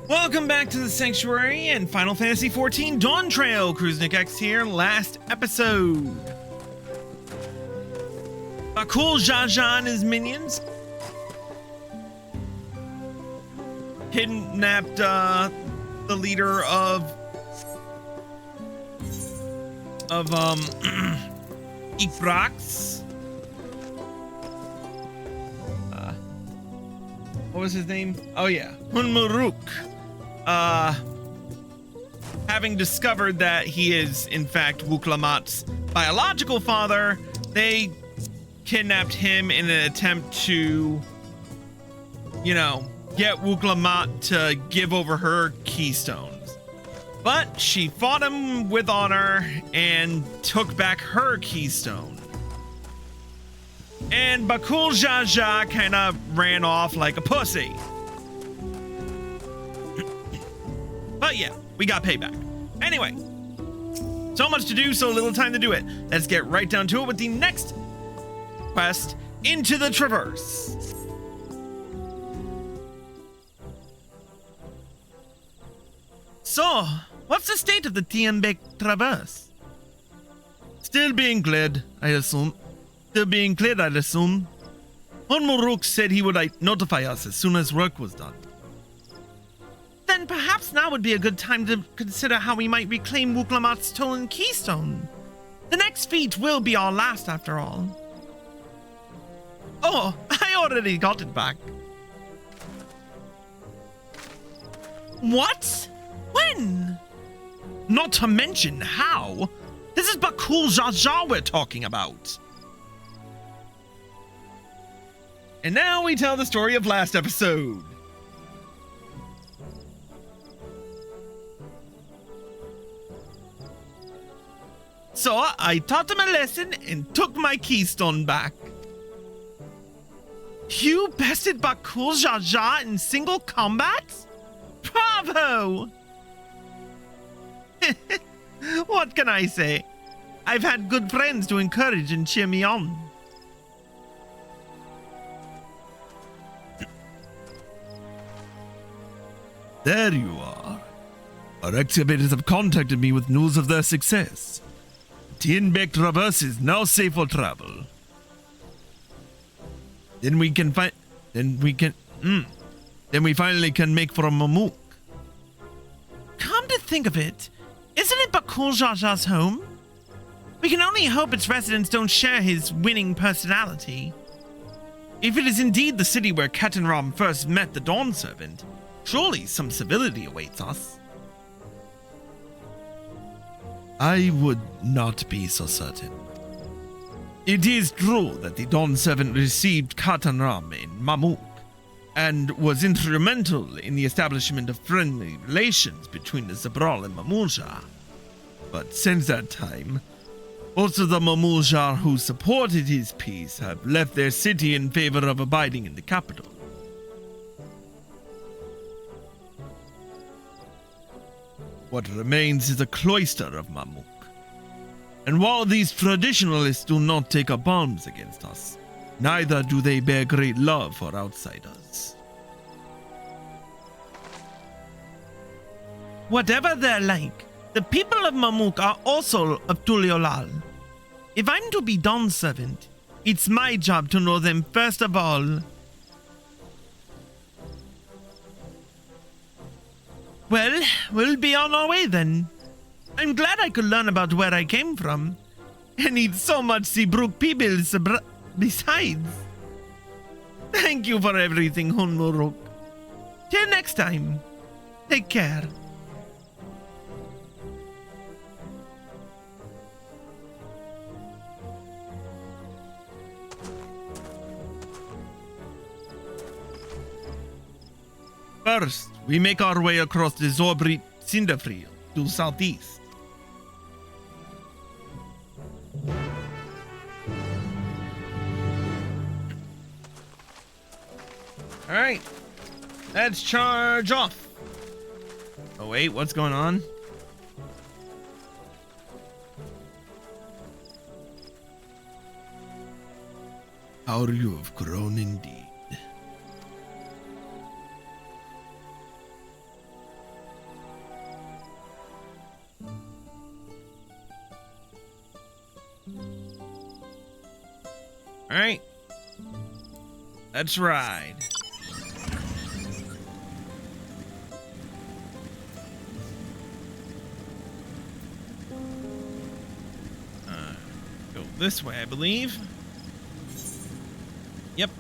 Welcome back to the Sanctuary and Final Fantasy XIV Dawntrail. Kruznik X here, last episode. Bakul Jaja and his minions kidnapped the leader of Ikrax. What was his name? Oh yeah, Hunmuruk. Having discovered that he is in fact Wuk Lamat's biological father, they kidnapped him in an attempt to, get Wuk Lamat to give over her keystones. But she fought him with honor and took back her keystone. And Bakul Jaja kind of ran off like a pussy. But yeah, we got payback. Anyway, so much to do, so little time to do it. Let's get right down to it with the next quest, Into the Traverse. So, what's the state of the Tiembek Traverse? Still being cleared, I assume. Hunmuruk said he would notify us as soon as work was done. Then perhaps now would be a good time to consider how we might reclaim Wuk Lamat's stolen keystone. The next feat will be our last, after all. Oh, I already got it back. What? When? Not to mention how. This is Bakul Jaja we're talking about. And now we tell the story of last episode. So I taught him a lesson and took my keystone back. You bested Bakul Jaja in single combat? Bravo! What can I say? I've had good friends to encourage and cheer me on. There you are. Our excavators have contacted me with news of their success. Tiembek Traverse is now safe for travel. Then we finally can make for a Mamuk. Come to think of it, isn't it Bakul Jaja's home? We can only hope its residents don't share his winning personality. If it is indeed the city where Ketanram first met the Dawn Servant, surely some civility awaits us. I would not be so certain. It is true that the Dawn Servant received Ketanram in Mamuk and was instrumental in the establishment of friendly relations between the Zabral and Mamuljar. But since that time, most of the Mamuljar who supported his peace have left their city in favor of abiding in the capital. What remains is a cloister of Mamuk. And while these traditionalists do not take up arms against us, neither do they bear great love for outsiders. Whatever they're like, the people of Mamuk are also of Tuliolal. If I'm to be Dawn's servant, it's my job to know them first of all. Well, we'll be on our way then. I'm glad I could learn about where I came from. And eat so much Seabrook Peebles besides. Thank you for everything, Hunmuruk. Till next time, take care. First, we make our way across the Zorbrit Cinderfield to southeast. All right, let's charge off. Oh wait, what's going on? How you have grown indeed. Alright. Let's ride. Go this way, I believe. Yep.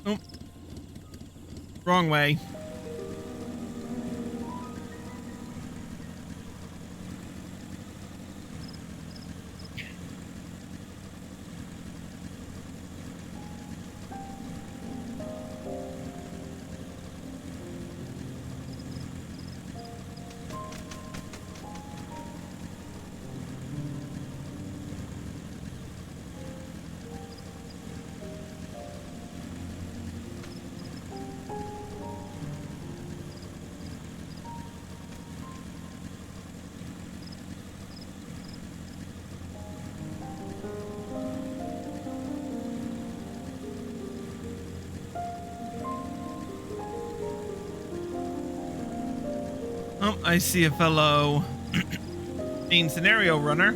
Oh. Wrong way. Oh, I see a fellow main scenario runner.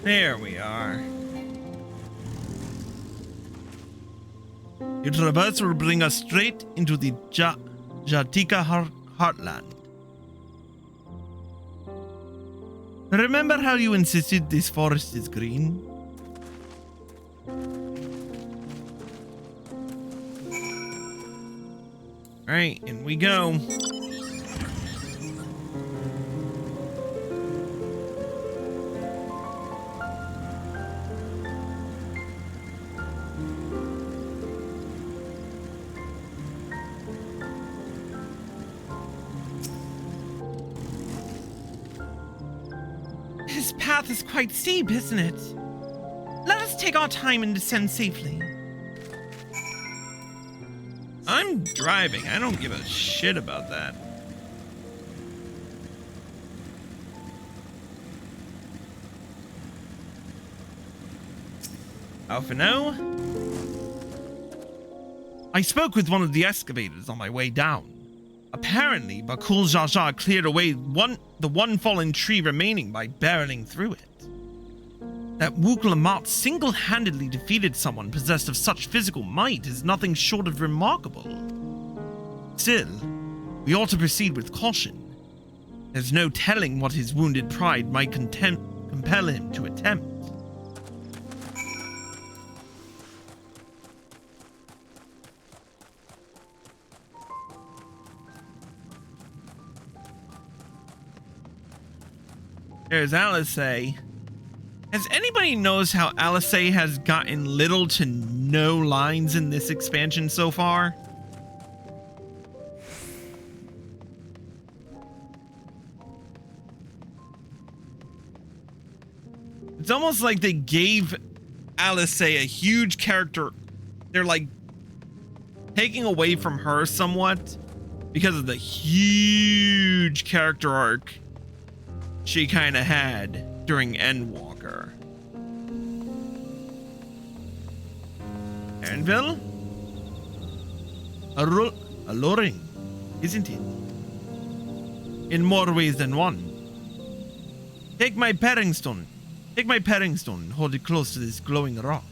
There we are. Your traverse will bring us straight into the Jatika heartland. Remember how you insisted this forest is green? Alright, in we go. This path is quite steep, isn't it? Let us take our time and descend safely. I'm driving. I don't give a shit about that. Alpha no. I spoke with one of the excavators on my way down. Apparently, Bakul Jaja cleared away the one fallen tree remaining by barreling through it. That Wuk Lamat single-handedly defeated someone possessed of such physical might is nothing short of remarkable. Still, we ought to proceed with caution. There's no telling what his wounded pride might compel him to attempt. There's Alice. Has anybody noticed how Alice has gotten little to no lines in this expansion so far? It's almost like they gave Alice a huge character. They're like taking away from her somewhat because of the huge character arc she kind of had during Endwalker. Anvil? Alluring, isn't it? In more ways than one. Take my paring stone. Take my paring stone and hold it close to this glowing rock.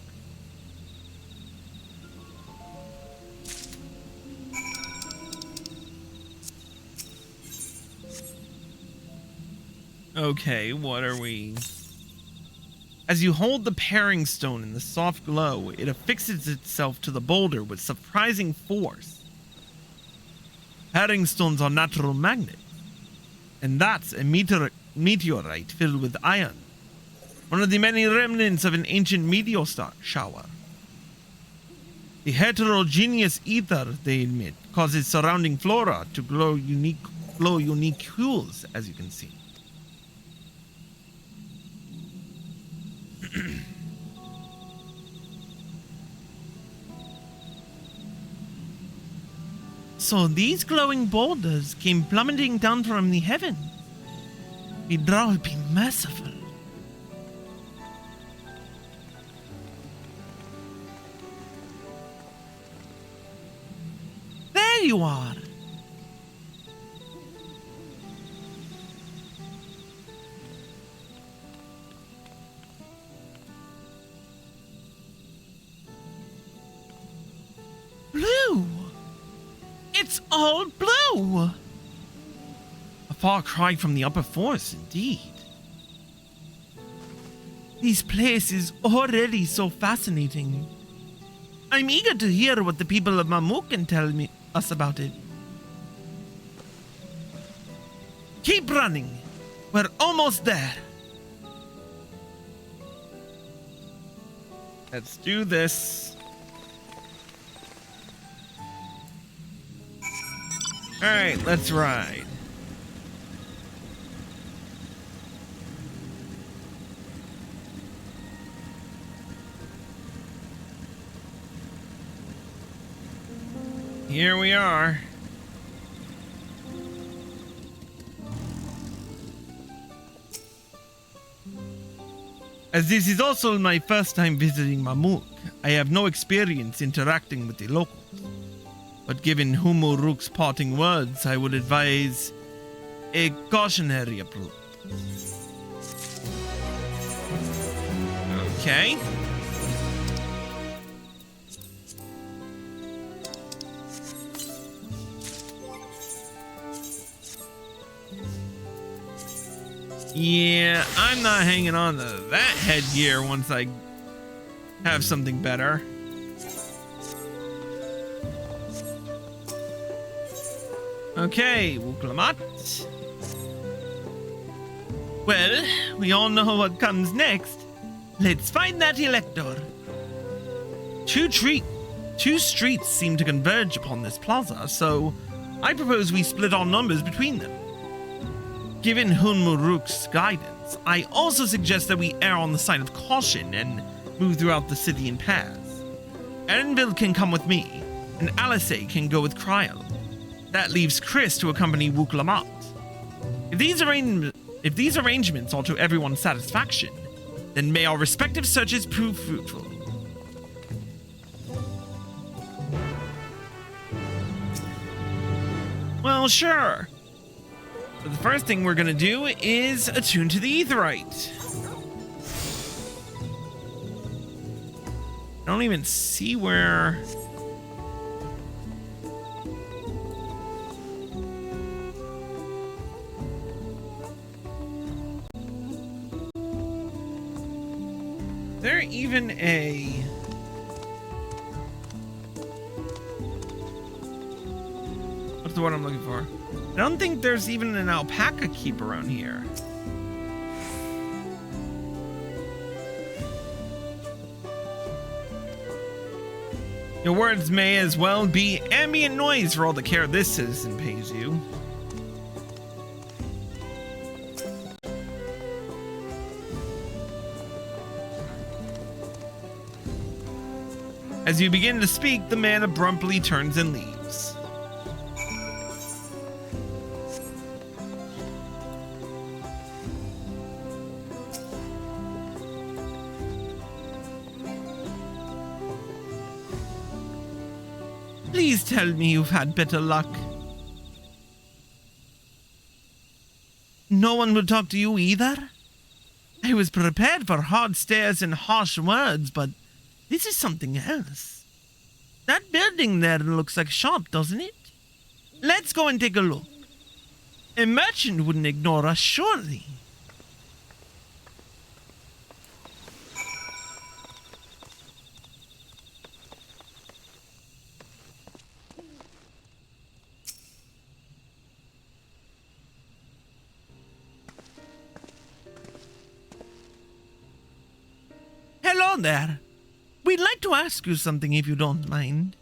Okay, what are we? As you hold the paring stone in the soft glow, it affixes itself to the boulder with surprising force. Paring stones are natural magnets, And that's a meteorite filled with iron. One of the many remnants of an ancient meteor shower. The heterogeneous ether, they admit, causes surrounding flora to glow unique hues, as you can see. So these glowing boulders came plummeting down from the heavens. Vidra be merciful. There you are. Blue. It's all blue! A far cry from the upper forest, indeed. This place is already so fascinating. I'm eager to hear what the people of Mamuk can tell us about it. Keep running. We're almost there. Let's do this. Alright, let's ride. Here we are. As this is also my first time visiting Mamuk, I have no experience interacting with the locals. But given Humuruk's parting words, I would advise a cautionary approach. Okay. Yeah, I'm not hanging on to that headgear once I have something better. Okay, Wuk Lamat. Well, we all know what comes next. Let's find that elector. Two streets seem to converge upon this plaza, so I propose we split our numbers between them. Given Hunmuruk's guidance, I also suggest that we err on the side of caution and move throughout the city in pairs. Erenville can come with me, and Alice can go with Kryl. That leaves Chris to accompany Wuk Lamat. If these arrangements are to everyone's satisfaction, then may our respective searches prove fruitful. Well, sure. But the first thing we're gonna do is attune to the aetherite. I don't even see where... Is there even a... What's the word I'm looking for? I don't think there's even an alpaca keep around here. Your words may as well be ambient noise for all the care this citizen pays you. As you begin to speak, the man abruptly turns and leaves. Please tell me you've had better luck. No one will talk to you either? I was prepared for hard stares and harsh words, but this is something else. That building there looks like a shop, doesn't it? Let's go and take a look. A merchant wouldn't ignore us, surely. hello there. We'd like to ask you something if you don't mind.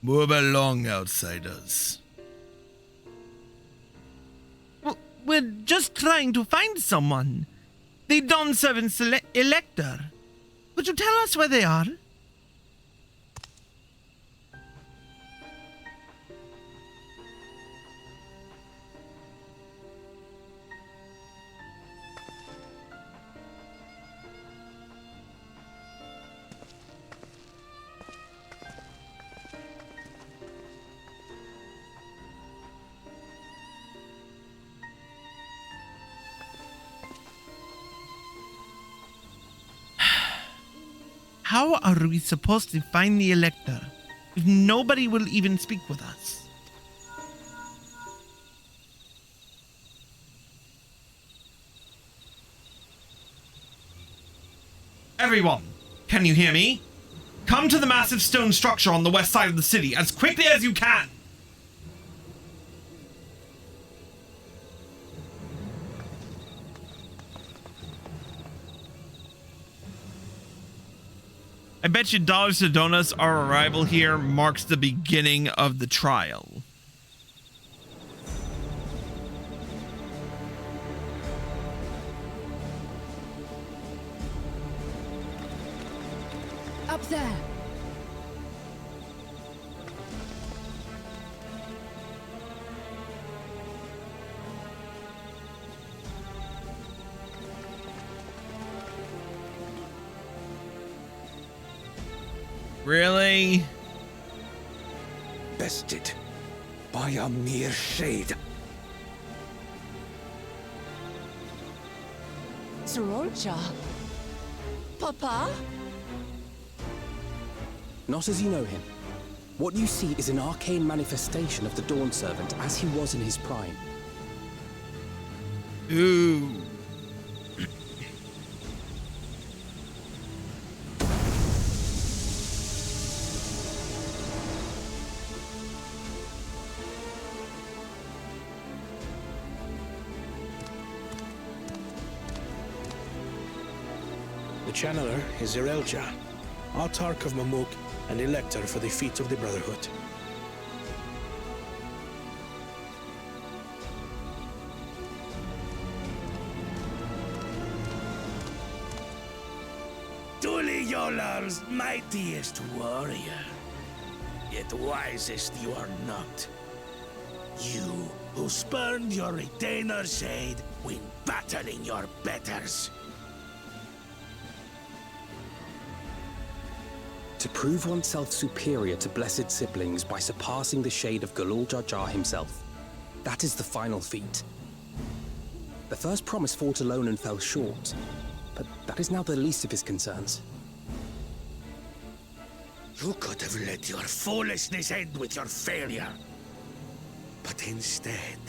Move along, outsiders. We're just trying to find someone. The Dawn Servant's elector. Could you tell us where they are? How are we supposed to find the elector if nobody will even speak with us? Everyone, can you hear me? Come to the massive stone structure on the west side of the city as quickly as you can! I bet you dollars to donuts our arrival here marks the beginning of the trial. Up there. Really? Bested by a mere shade. Sorolcha. Papa? Not as you know him. What you see is an arcane manifestation of the Dawn Servant as he was in his prime. Ooh. The channeler is Zerelja, Autarch of Mamuk and Elector for the Feet of the Brotherhood. Yolar's mightiest warrior, yet wisest you are not. You who spurned your retainer's shade when battling your betters. To prove oneself superior to blessed siblings by surpassing the shade of Galul Jar Jar himself. That is the final feat. The first promise fought alone and fell short, but that is now the least of his concerns. You could have let your foolishness end with your failure. But instead,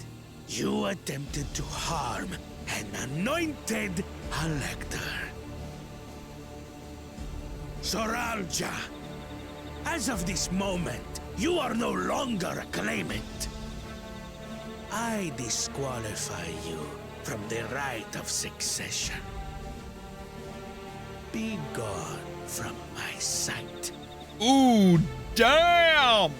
you attempted to harm an anointed elector. Soralja, as of this moment, you are no longer a claimant. I disqualify you from the right of succession. Be gone from my sight. Ooh, damn!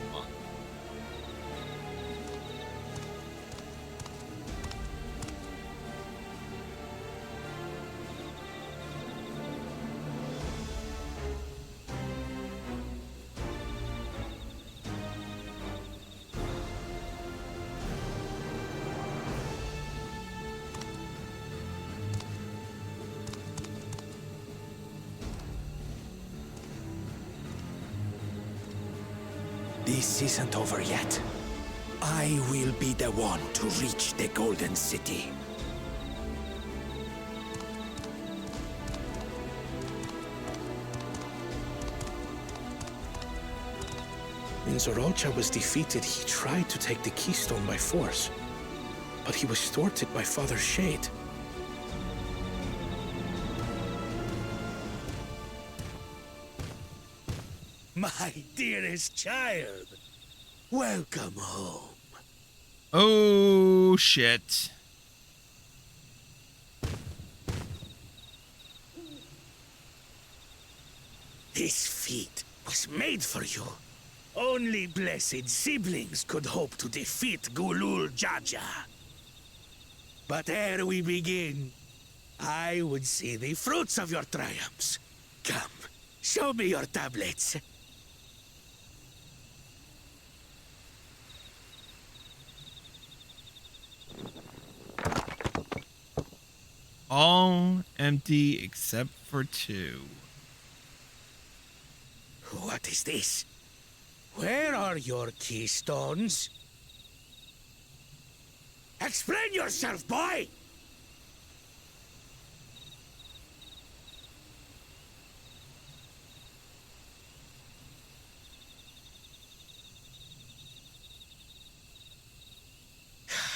This isn't over yet. I will be the one to reach the Golden City. When Zorolcha was defeated, he tried to take the Keystone by force, but he was thwarted by Father Shade. My dearest child, welcome home. Oh, shit. This feat was made for you. Only blessed siblings could hope to defeat Gulul Jaja. But ere we begin, I would see the fruits of your triumphs. Come, show me your tablets. All empty except for 2. What is this? Where are your keystones? Explain yourself, boy!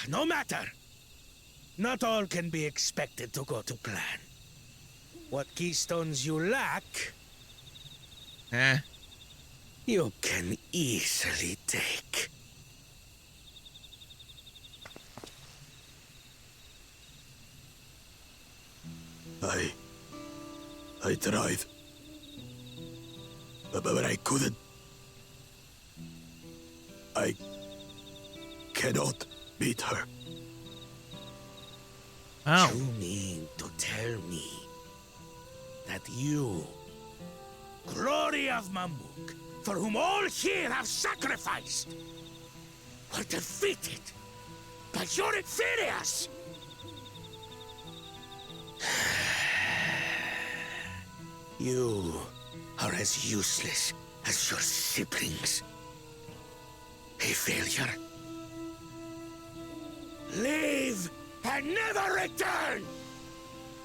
No matter. Not all can be expected to go to plan. What keystones you lack, you can easily take. I tried. But I couldn't. I cannot beat her. Oh. You mean to tell me that you, glory of Mamuk, for whom all here have sacrificed, were defeated by your inferiors? You are as useless as your siblings. A failure. Leave and never return!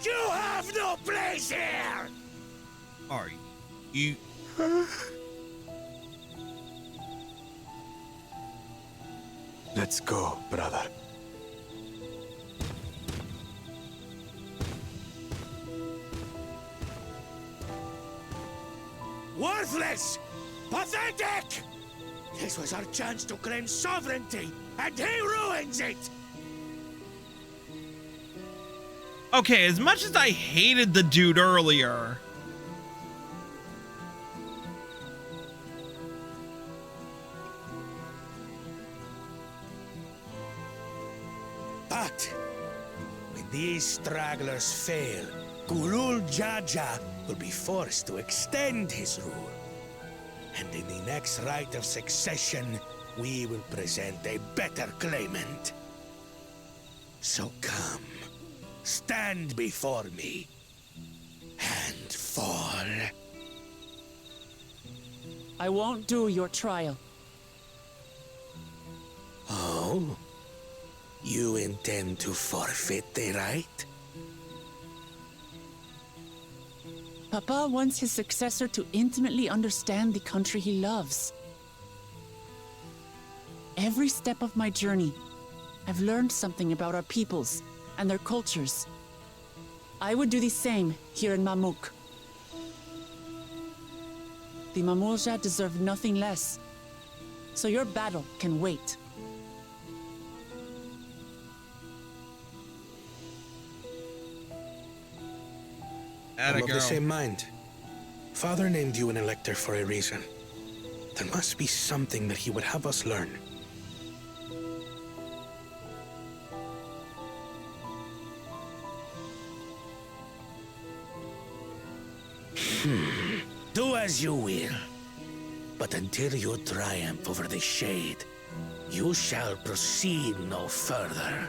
You have no place here! Are you... Let's go, brother. Worthless! Pathetic! This was our chance to claim sovereignty, and he ruins it! Okay, as much as I hated the dude earlier... But when these stragglers fail, Gulul Jaja will be forced to extend his rule. And in the next rite of succession, we will present a better claimant. So come, stand before me, and fall. I won't do your trial. Oh? You intend to forfeit the right? Papa wants his successor to intimately understand the country he loves. Every step of my journey, I've learned something about our peoples and their cultures. I would do the same here in Mamuk. The Mamulja deserve nothing less, so your battle can wait. I'm of the same mind. Father named you an elector for a reason. There must be something that he would have us learn. Do as you will. But until you triumph over the Shade, you shall proceed no further.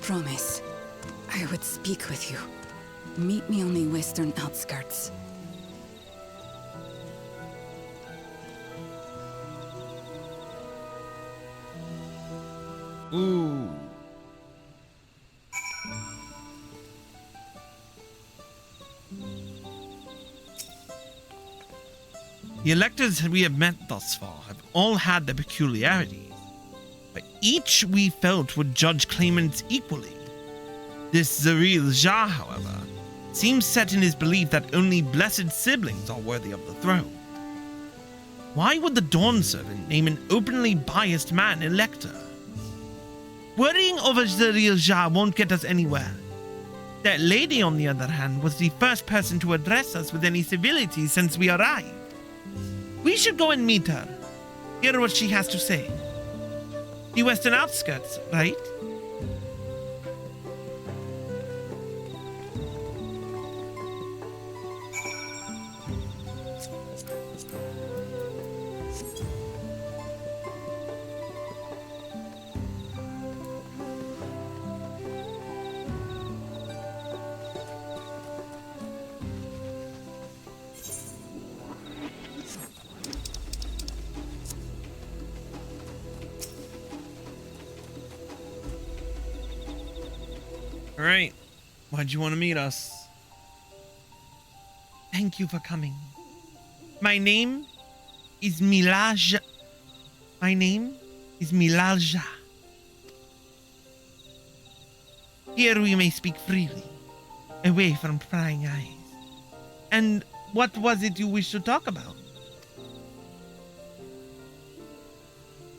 Promise, I would speak with you. Meet me on the western outskirts. Ooh. The electors we have met thus far have all had their peculiarities, but each we felt would judge claimants equally. This Zaril Jah, however, seems set in his belief that only blessed siblings are worthy of the throne. Why would the Dawn Servant name an openly biased man elector? Worrying over the real Zha won't get us anywhere. That lady, on the other hand, was the first person to address us with any civility since we arrived. We should go and meet her. Hear what she has to say. The western outskirts, right? All right. Why'd you want to meet us? Thank you for coming. My name is Milaj. My name is Milalja. Here we may speak freely, away from prying eyes. And what was it you wish to talk about?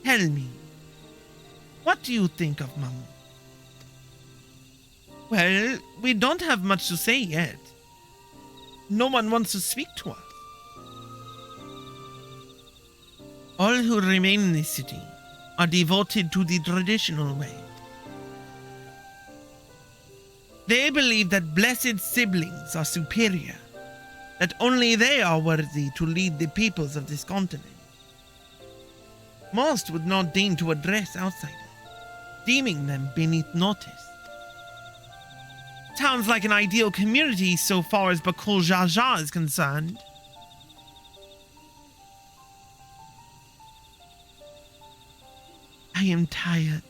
Tell me, what do you think of Mamu? Well, we don't have much to say yet. No one wants to speak to us. All who remain in this city are devoted to the traditional way. They believe that blessed siblings are superior, that only they are worthy to lead the peoples of this continent. Most would not deign to address outsiders, deeming them beneath notice. Sounds like an ideal community so far as Bakul Jaja is concerned. I am tired,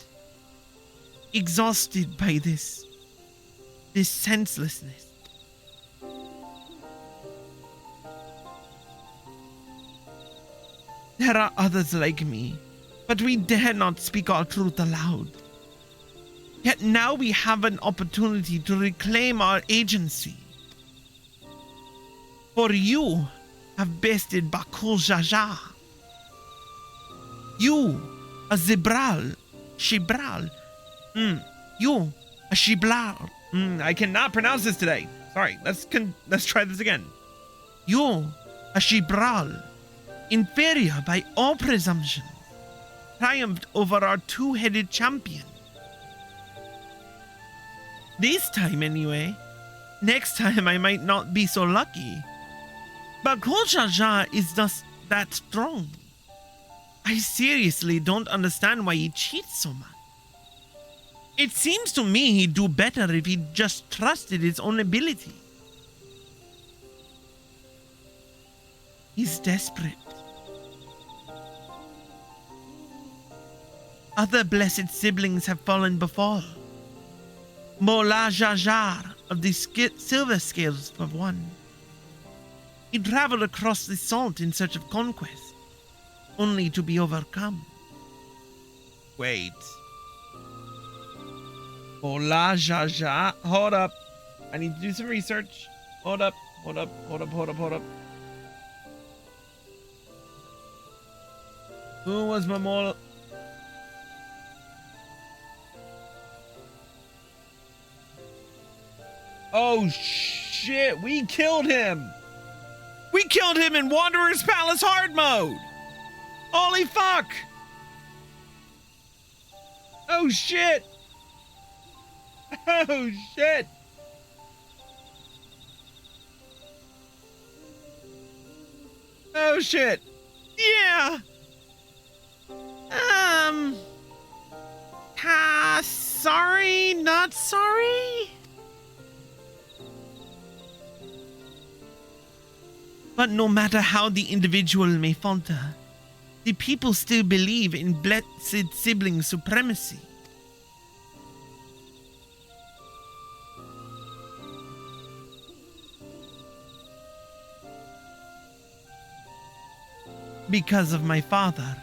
exhausted by this senselessness. There are others like me, but we dare not speak our truth aloud. Yet now we have an opportunity to reclaim our agency. For you have bested Bakul Jaja. You, a Shibral. You, a Shibral. I cannot pronounce this today. Sorry, let's try this again. You, a Shibral, inferior by all presumption, triumphed over our two-headed champion. This time, anyway. Next time, I might not be so lucky. But Bakul Jaja is just that strong. I seriously don't understand why he cheats so much. It seems to me he'd do better if he just trusted his own ability. He's desperate. Other blessed siblings have fallen before. Mola Jajar of the Silver Scales, for one. He traveled across the salt in search of conquest, only to be overcome. Wait. Mola Jajar? Hold up. I need to do some research. Hold up. Who was Mola? Oh shit, we killed him! We killed him in Wanderer's Palace hard mode! Holy fuck! Oh shit! Oh shit! Oh shit! Yeah! Sorry, not sorry? But no matter how the individual may falter, the people still believe in blessed sibling supremacy. Because of my father.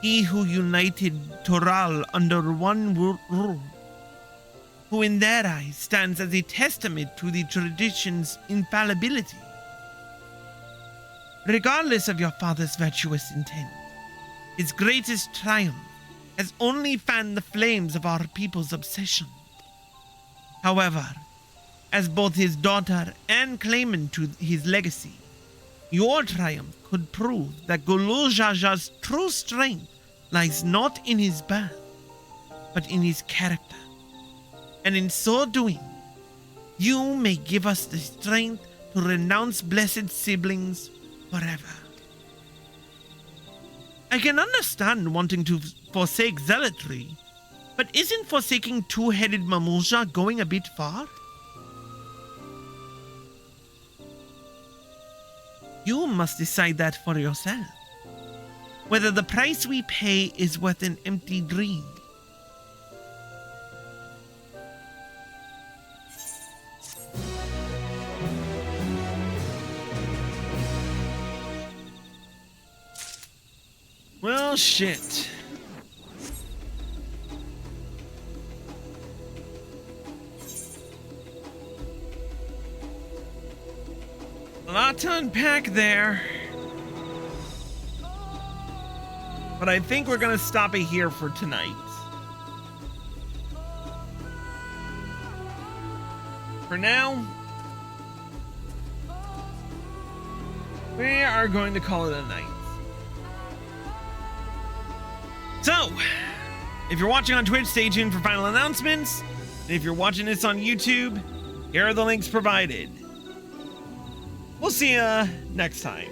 He who united Toral under one rule, who in their eyes stands as a testament to the tradition's infallibility. Regardless of your father's virtuous intent, his greatest triumph has only fanned the flames of our people's obsession. However, as both his daughter and claimant to his legacy, your triumph could prove that Gulul Jaja's true strength lies not in his birth, but in his character. And in so doing, you may give us the strength to renounce blessed siblings forever. I can understand wanting to forsake zealotry, but isn't forsaking two-headed Mamuja going a bit far? You must decide that for yourself, whether the price we pay is worth an empty dream. Well, shit. A lot to unpack there. But I think we're gonna stop it here for tonight. For now, we are going to call it a night. So, if you're watching on Twitch, stay tuned for final announcements. And if you're watching this on YouTube, here are the links provided. We'll see you next time.